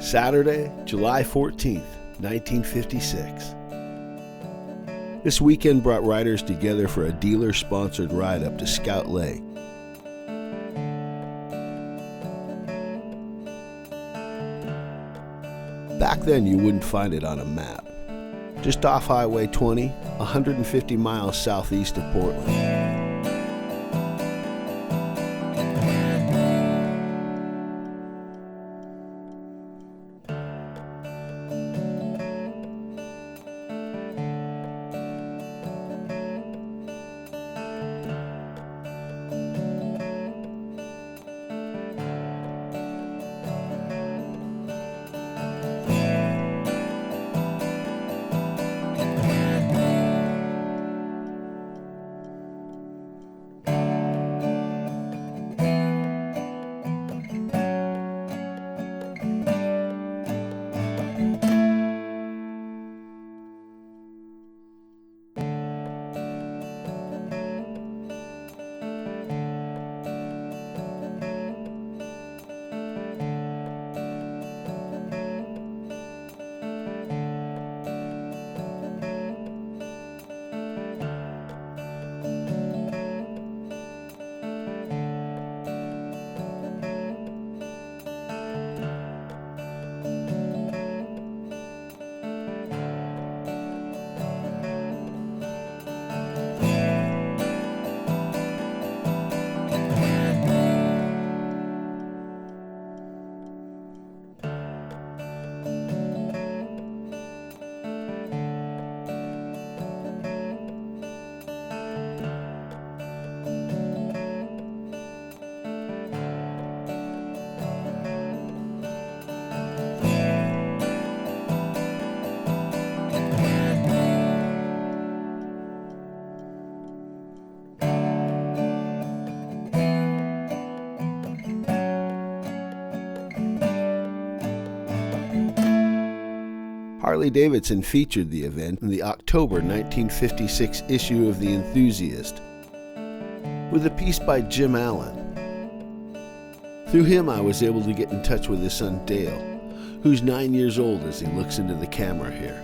Saturday, July 14th, 1956. This weekend brought riders together for a dealer-sponsored ride up to Scout Lake. Back then, you wouldn't find it on a map. Just off Highway 20, 150 miles southeast of Portland. Harley-Davidson featured the event in the October 1956 issue of The Enthusiast with a piece by Jim Allin. Through him, I was able to get in touch with his son Dale, who's 9 years old as he looks into the camera here.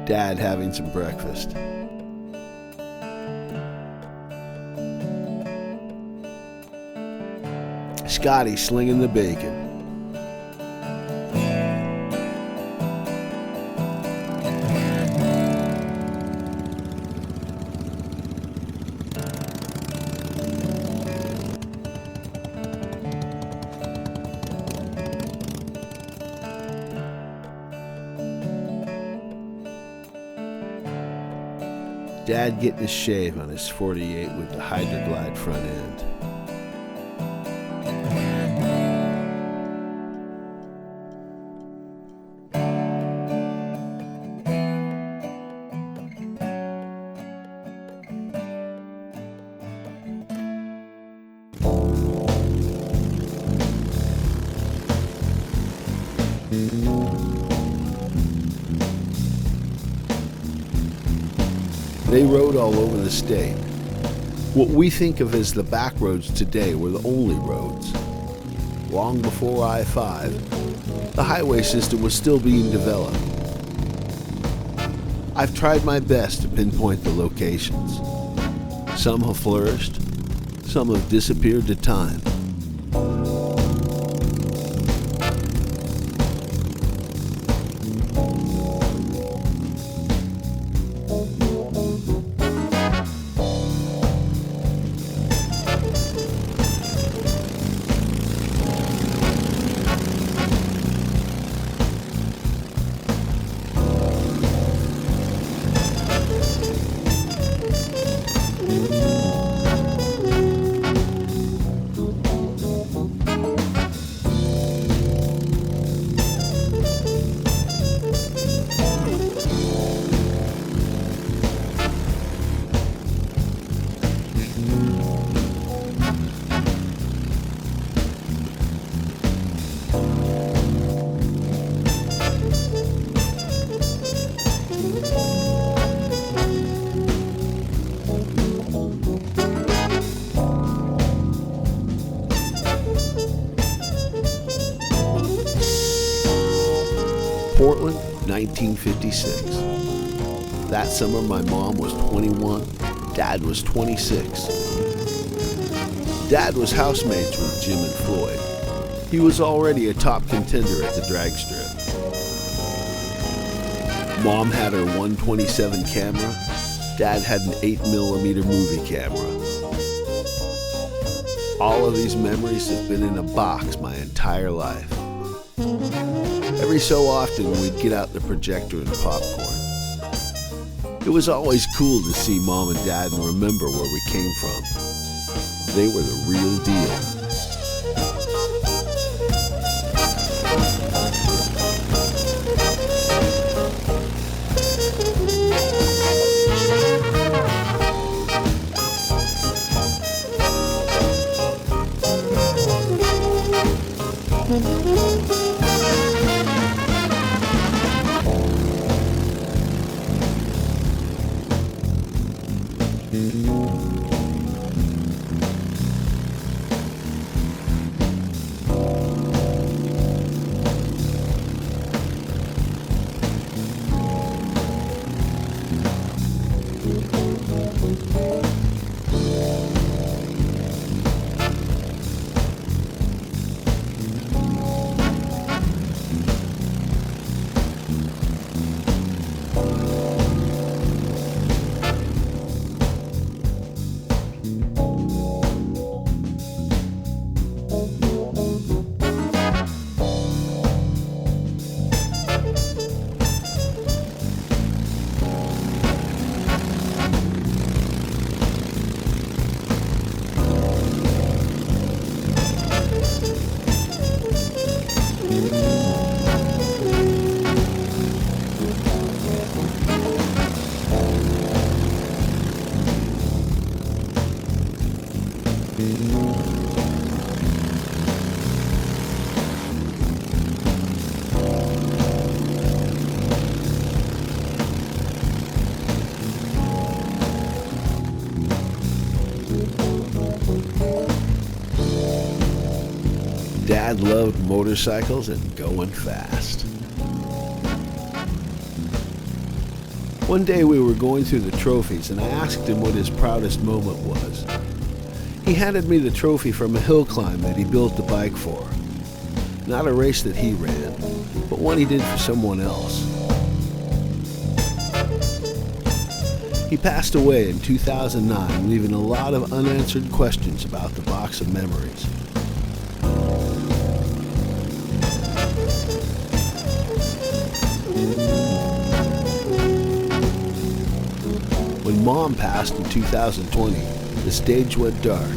Dad having some breakfast. Scotty slinging the bacon. Dad getting his shave on his 48 with the Hydroglide front end. They rode all over the state. What we think of as the back roads today were the only roads. Long before I-5, the highway system was still being developed. I've tried my best to pinpoint the locations. Some have flourished, some have disappeared to time. 1956. That summer, my mom was 21, Dad was 26. Dad was housemates with Jim and Floyd. He was already a top contender at the drag strip. Mom had her 127 camera. Dad had an 8mm movie camera. All of these memories have been in a box my entire life. Every so often, we'd get out the projector and popcorn. It was always cool to see Mom and Dad and remember where we came from. They were the real deal. Dad loved motorcycles and going fast. One day we were going through the trophies and I asked him what his proudest moment was. He handed me the trophy from a hill climb that he built the bike for. Not a race that he ran, but one he did for someone else. He passed away in 2009, leaving a lot of unanswered questions about the box of memories. When Mom passed in 2020, the stage went dark.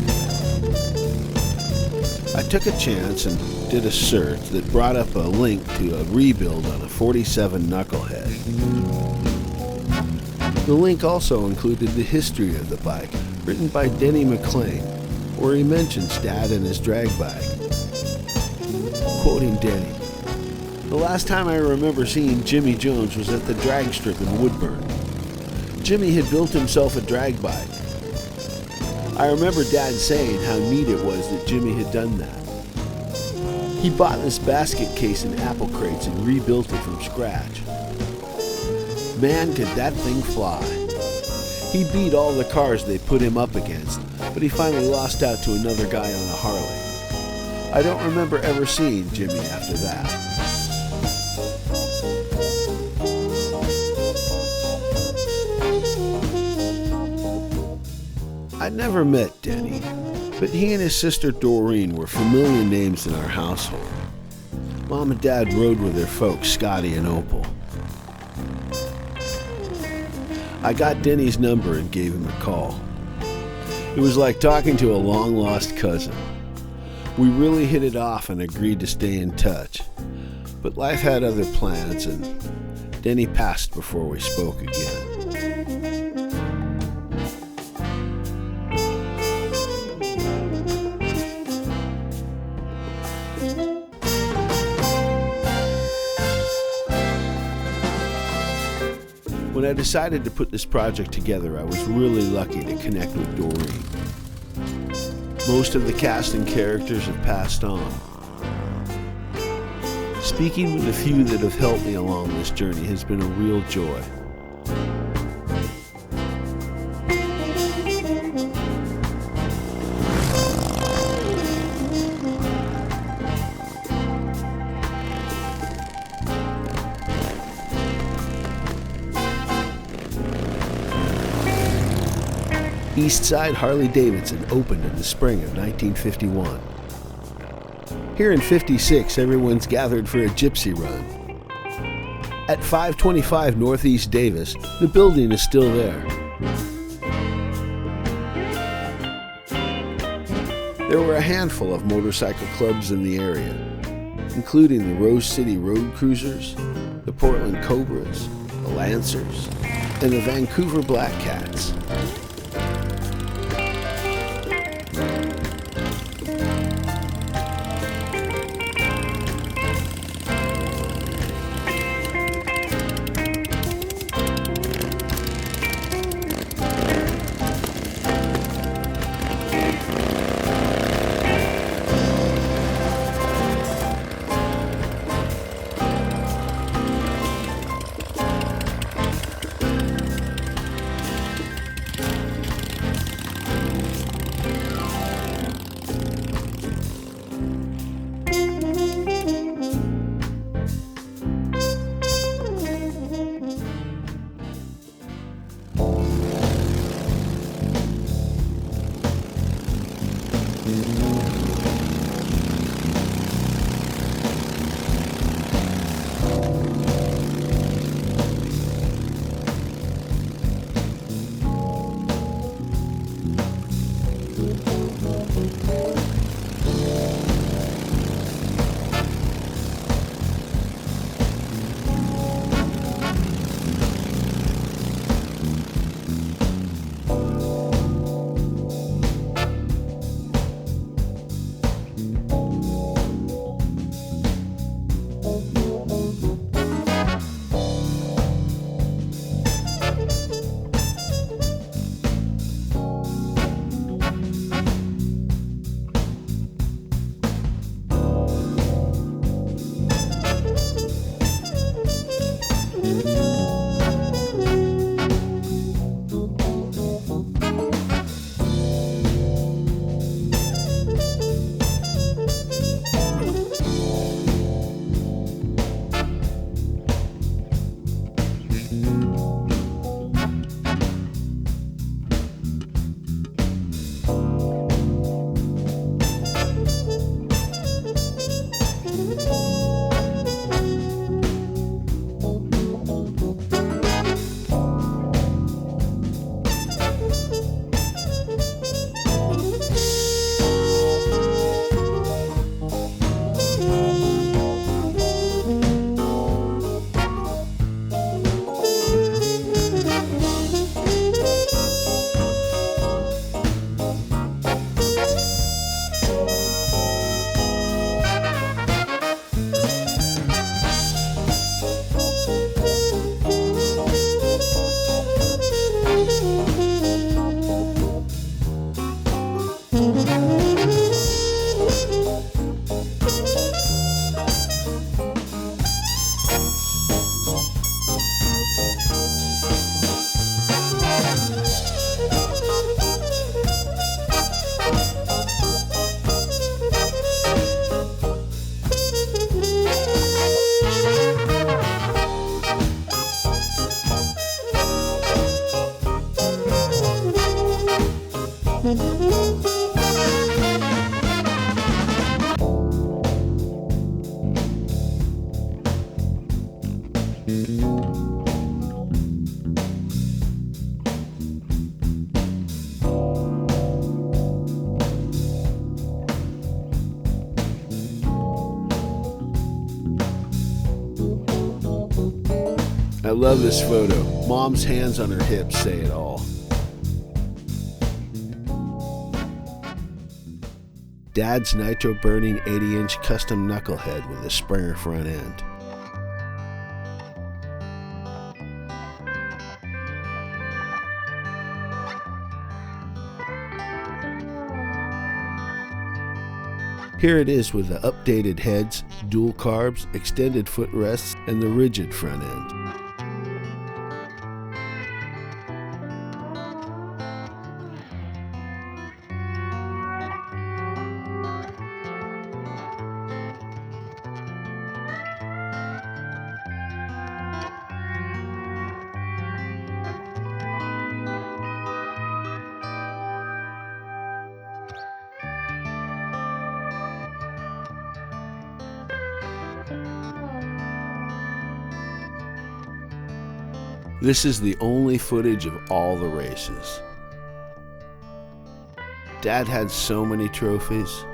I took a chance and did a search that brought up a link to a rebuild on a 47 Knucklehead. The link also included the history of the bike, written by Denny McLain, where he mentions Dad and his drag bike. Quoting Denny, "The last time I remember seeing Jimmy Jones was at the drag strip in Woodburn. Jimmy had built himself a drag bike. I remember Dad saying how neat it was that Jimmy had done that. He bought this basket case and apple crates and rebuilt it from scratch. Man, could that thing fly. He beat all the cars they put him up against, but he finally lost out to another guy on a Harley. I don't remember ever seeing Jimmy after that." I'd never met Denny, but he and his sister Doreen were familiar names in our household. Mom and Dad rode with their folks, Scotty and Opal. I got Denny's number and gave him a call. It was like talking to a long-lost cousin. We really hit it off and agreed to stay in touch, but life had other plans and Denny passed before we spoke again. When I decided to put this project together, I was really lucky to connect with Doreen. Most of the cast and characters have passed on. Speaking with the few that have helped me along this journey has been a real joy. Eastside Harley-Davidson opened in the spring of 1951. Here in 56, everyone's gathered for a gypsy run. At 525 Northeast Davis, the building is still there. There were a handful of motorcycle clubs in the area, including the Rose City Road Cruisers, the Portland Cobras, the Lancers, and the Vancouver Black Cats. I love this photo. Mom's hands on her hips say it all. Dad's nitro-burning 80-inch custom Knucklehead with a Sprnger front end. Here it is with the updated heads, dual carbs, extended footrests, and the rigid front end. This is the only footage of all the races. Dad had so many trophies.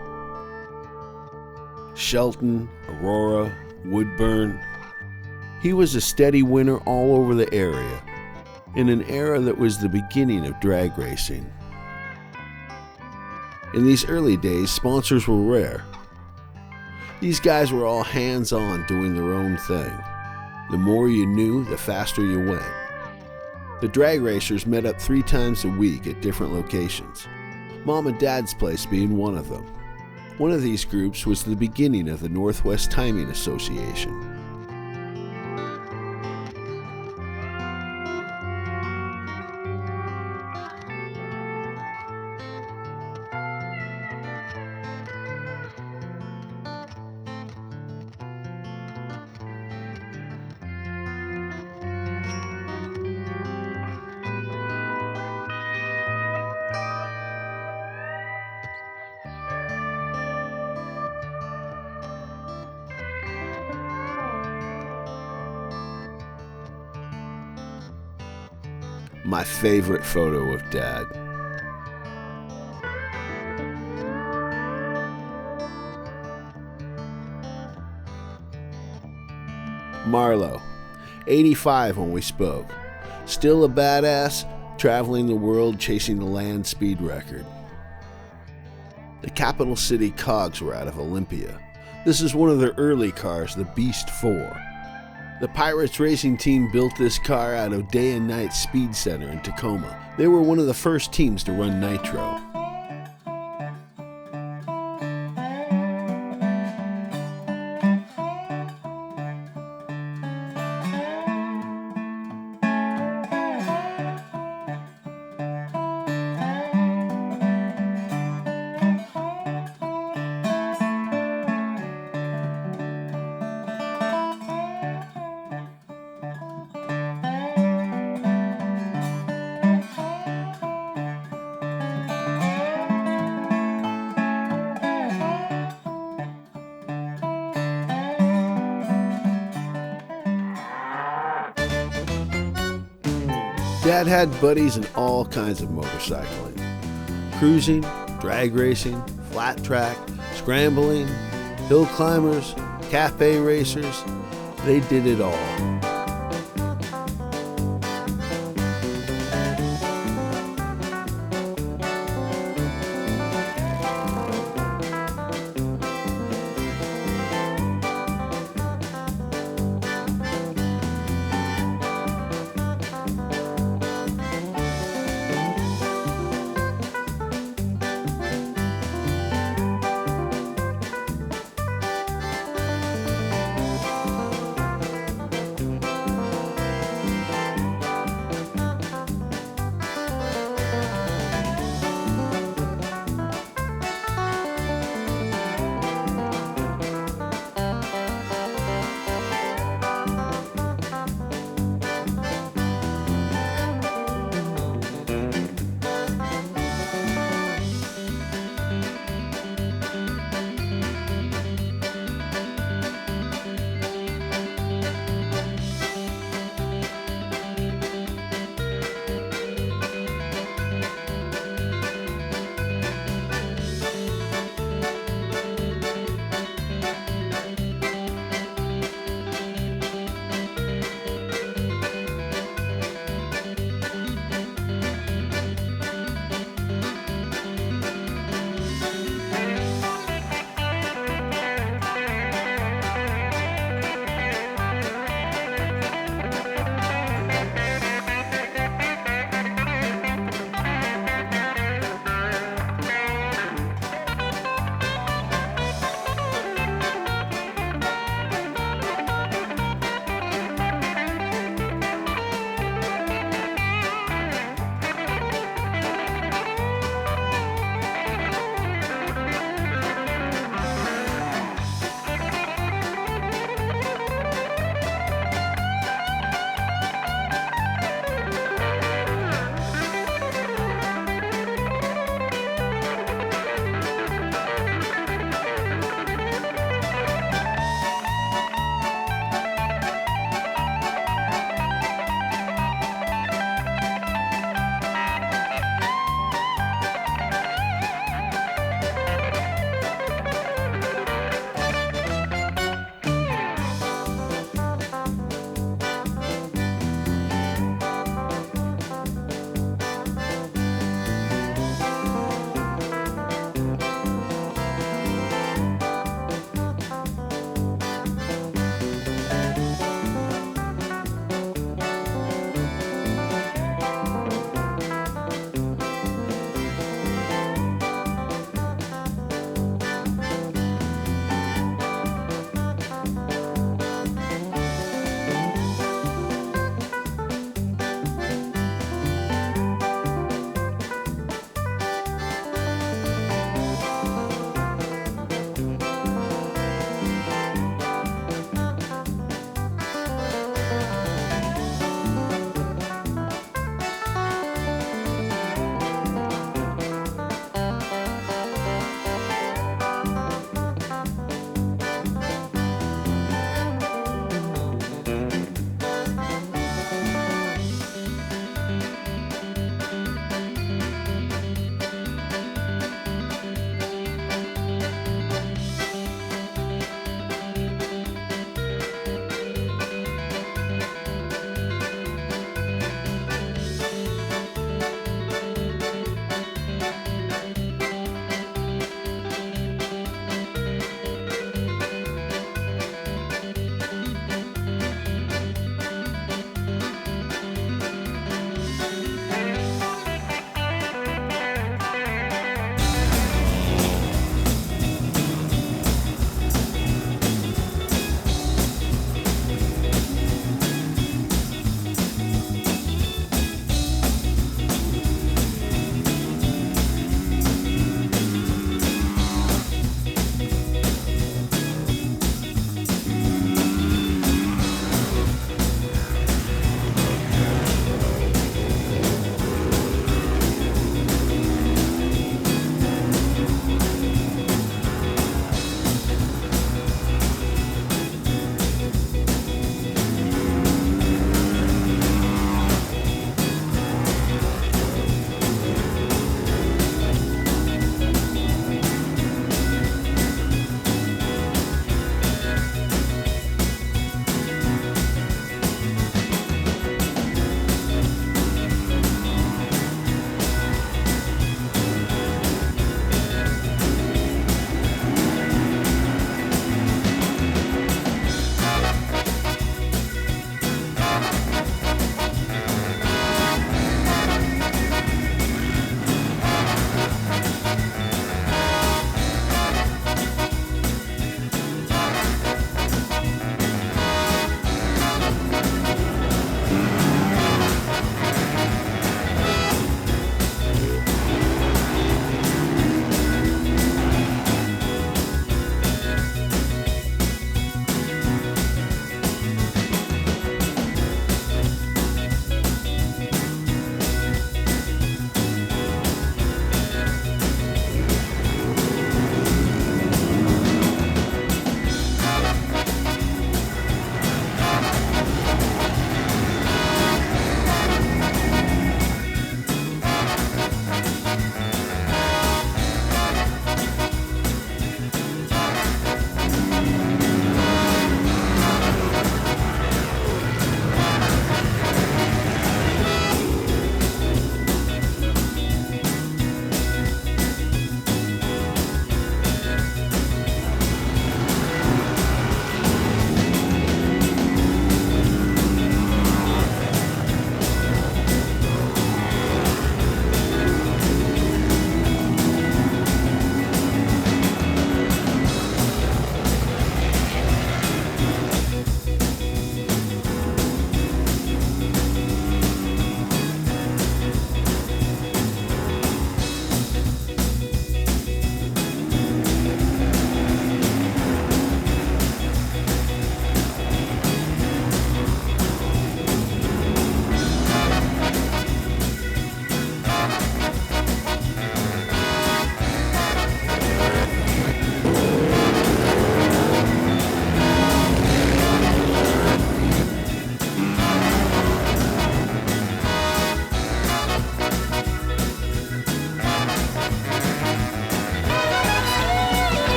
Shelton, Aurora, Woodburn. He was a steady winner all over the area, in an era that was the beginning of drag racing. In these early days, sponsors were rare. These guys were all hands-on doing their own thing. The more you knew, the faster you went. The drag racers met up 3 times a week at different locations, Mom and Dad's place being one of them. One of these groups was the beginning of the Northwest Timing Association. My favorite photo of Dad. Marlo, 85 when we spoke. Still a badass, traveling the world chasing the land speed record. The capital city COGS were out of Olympia. This is one of their early cars, the Beast 4. The Pirates racing team built this car out of Day and Night Speed Center in Tacoma. They were one of the first teams to run nitro. Dad had buddies in all kinds of motorcycling. Cruising, drag racing, flat track, scrambling, hill climbers, cafe racers. They did it all.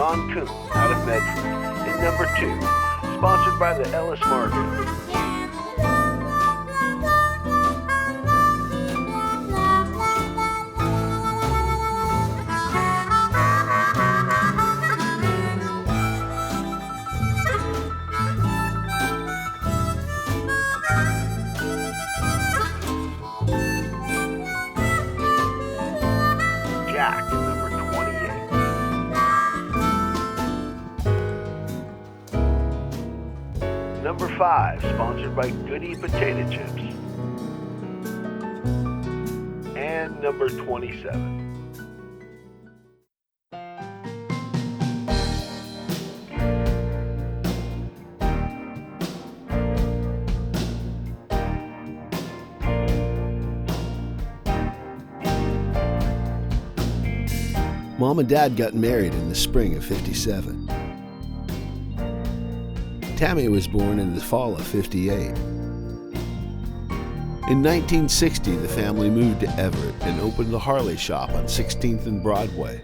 Don Coon out of Medford. And number 2, sponsored by the Ellis Market. Jack at number 28. Number 5, sponsored by Goody Potato Chips. And number 27. Mom and Dad got married in the spring of '57. Tammy was born in the fall of '58. In 1960, the family moved to Everett and opened the Harley shop on 16th and Broadway.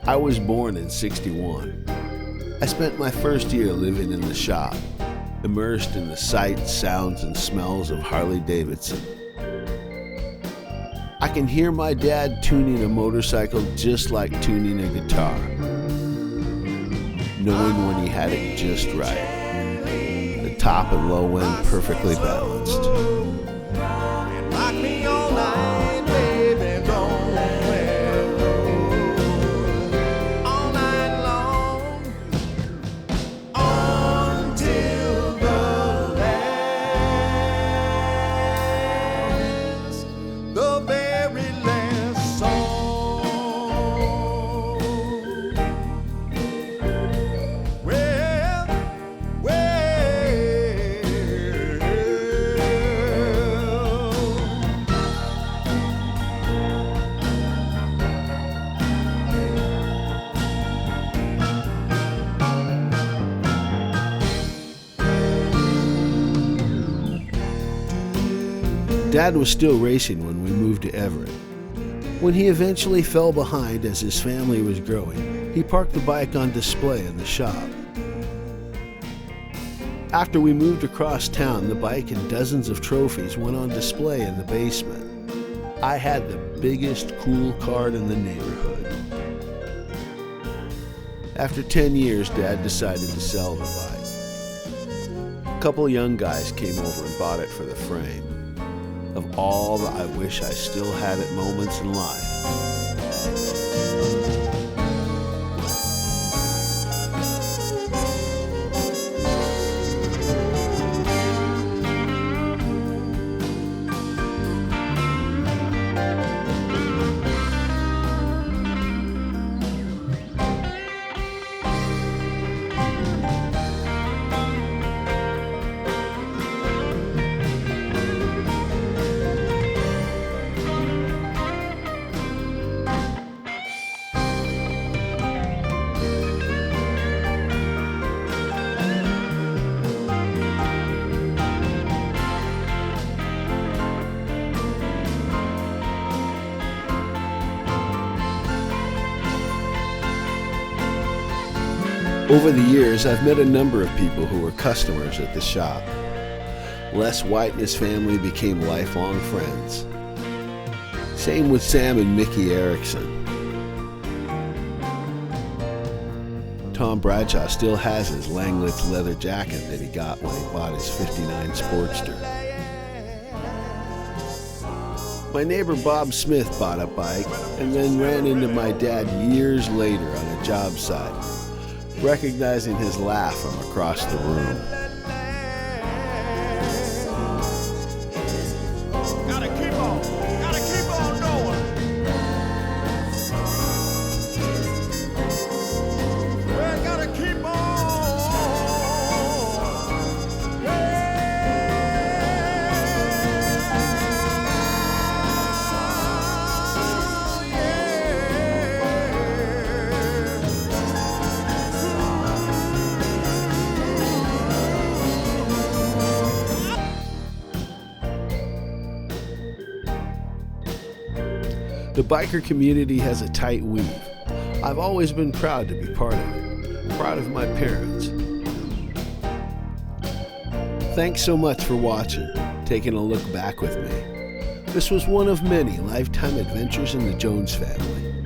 I was born in '61. I spent my first year living in the shop, immersed in the sights, sounds, and smells of Harley-Davidson. I can hear my dad tuning a motorcycle just like tuning a guitar, knowing when he had it just right, the top and low end perfectly balanced. Rock me all night, baby, don't let go. All night long, until the last, the very last song. Dad was still racing when we moved to Everett. When he eventually fell behind as his family was growing, he parked the bike on display in the shop. After we moved across town, the bike and dozens of trophies went on display in the basement. I had the biggest cool card in the neighborhood. After 10 years, Dad decided to sell the bike. A couple young guys came over and bought it for the frame. Of all the I wish I still had it moments in life. Over the years, I've met a number of people who were customers at the shop. Les White and his family became lifelong friends. Same with Sam and Mickey Erickson. Tom Bradshaw still has his Langlitz leather jacket that he got when he bought his '59 Sportster. My neighbor Bob Smith bought a bike and then ran into my dad years later on a job site, recognizing his laugh from across the room. Gotta keep on Noel. Well, gotta keep on. The biker community has a tight weave. I've always been proud to be part of it, proud of my parents. Thanks so much for watching, taking a look back with me. This was one of many lifetime adventures in the Jones family.